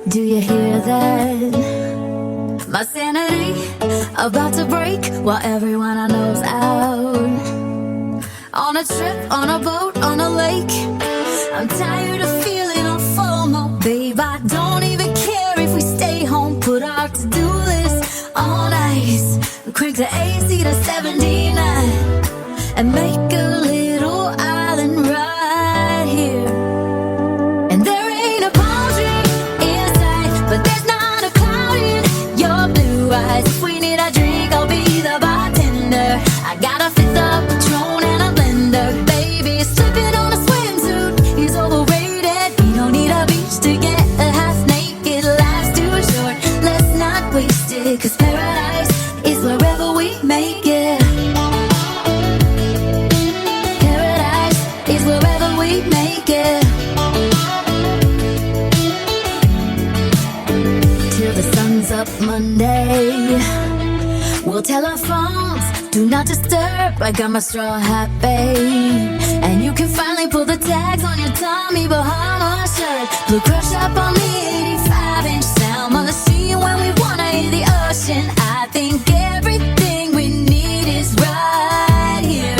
Do you hear that? My sanity about to break while everyone I know's out. On a trip, on a boat, on a lake. I'm tired of feeling on FOMO, babe. I don't even care if we stay home. Put our to-do list on ice. Crank the AC to 79 and make a little island right here. And there ain't a palm tree in sight, but there's not a cloud in your blue eyes. If we need a drink, I'll be the bartender. I got a fifth of Patron and a blender. Baby, slipping on a swimsuit is overrated. We don't need a beach to get a half naked. Life's too short, let's not waste it. Cause paradise is wherever we make it. Paradise is wherever we make it. Till the sun's up Monday, we'll tell our phones, do not disturb. I got my straw hat, babe. And you can finally pull the tags on your Tommy Bahama shirt. Blue crush up on the 85-inch sound machine. When we wanna hit the ocean, I think everything we need is right here.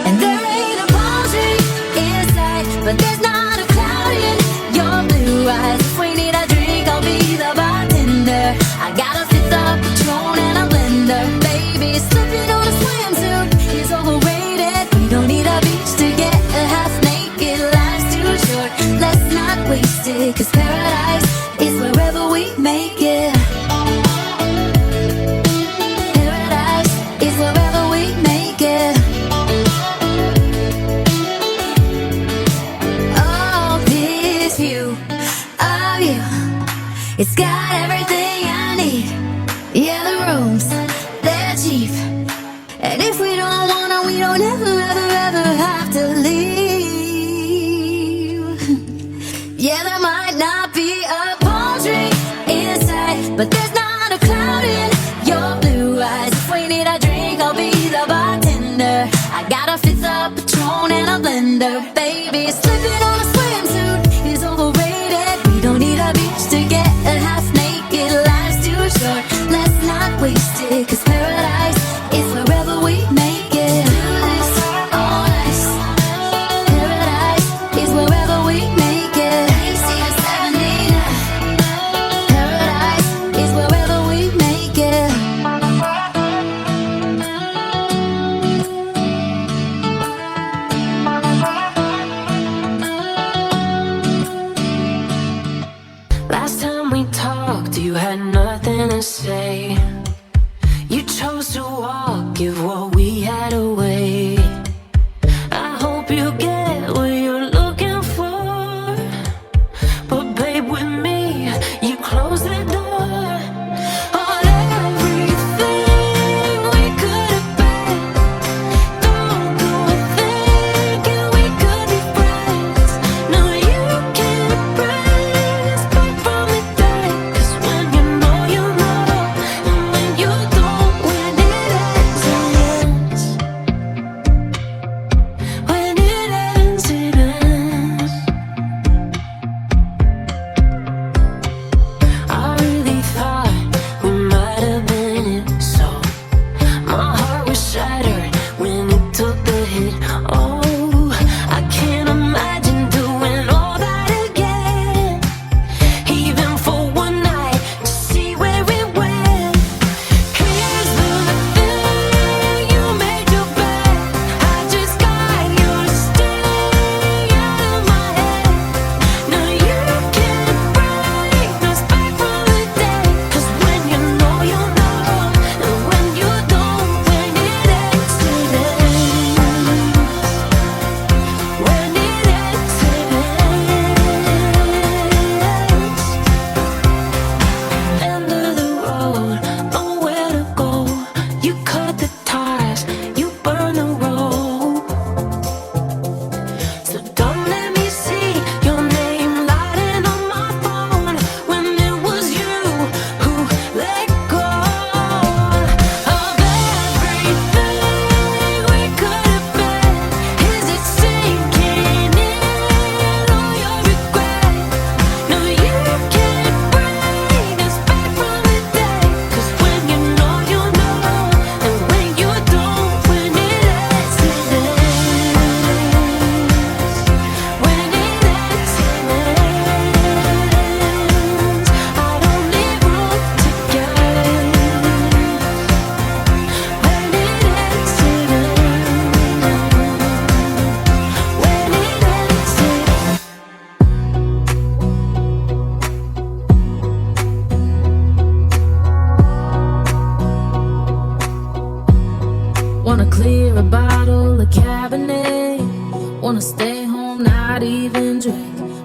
And there ain't a palm tree in sight, but there's not a cloud in your blue eyes. If we need a drink, I'll be the bartender. I got a fifth of Patron and a blender. Baby, slipping on a swimsuit is overrated. We don't need a beach to get a half naked. Life's too short, let's not waste it. Cause paradise is wherever we make it. Paradise is wherever we make it. Oh, this view of you, it's got everything I need. Yeah, the rooms, they're cheap. And if we don't wanna, we don't ever, ever, ever have to leave. Yeah, there might not be a palm tree inside, but there's not a cloud in your blue eyes. If we need a drink, I'll be the bartender. I got a fifth of Patron and a blender. Baby, slipping on a swimsuit is overrated. We don't need a beach to get a half naked. Life's too short, let's not waste it. Cause paradise is wherever we make it. On ice. Paradise is wherever we make it. AC to 79. Paradise is wherever we make it. Last time we talked, you had nothing to say. You chose to walk, give what we had away. I hope you get what you're looking for. But babe, with me, you close the door on everything we could have been. Don't go thinking we could be friends. No, you can't press back from the dead. Cause when you know, you know. And when you don't, when it ends, it ends.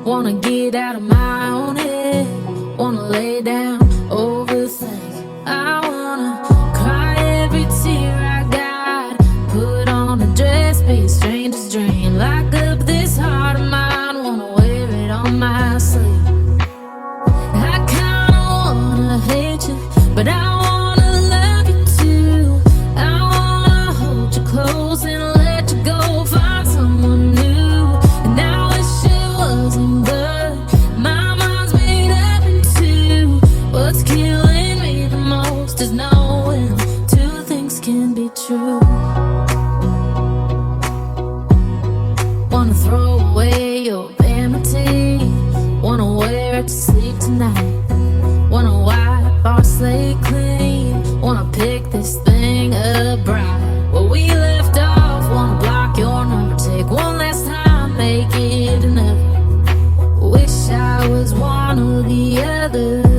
Wanna get out of my own head. Wanna lay down, overthink. I wanna cry every tear I got. Put on a dress, be a stranger's dream. Lock up this heart of mine. Wanna wear it on my sleeve. I kinda wanna hate you, but I wanna love you too. I wanna hold you close and let you go. Find someone new. And I wish it wasn't, but my mind's made up in two. What's killing me the most is knowing two things can be true. Wanna throw away your vanity. Wanna wear it to sleep tonight. Wanna wipe our slate clean. Wanna pick this thing up right where we left off. Wanna block your number, take one last time, make it enough. Wish I was one or the other.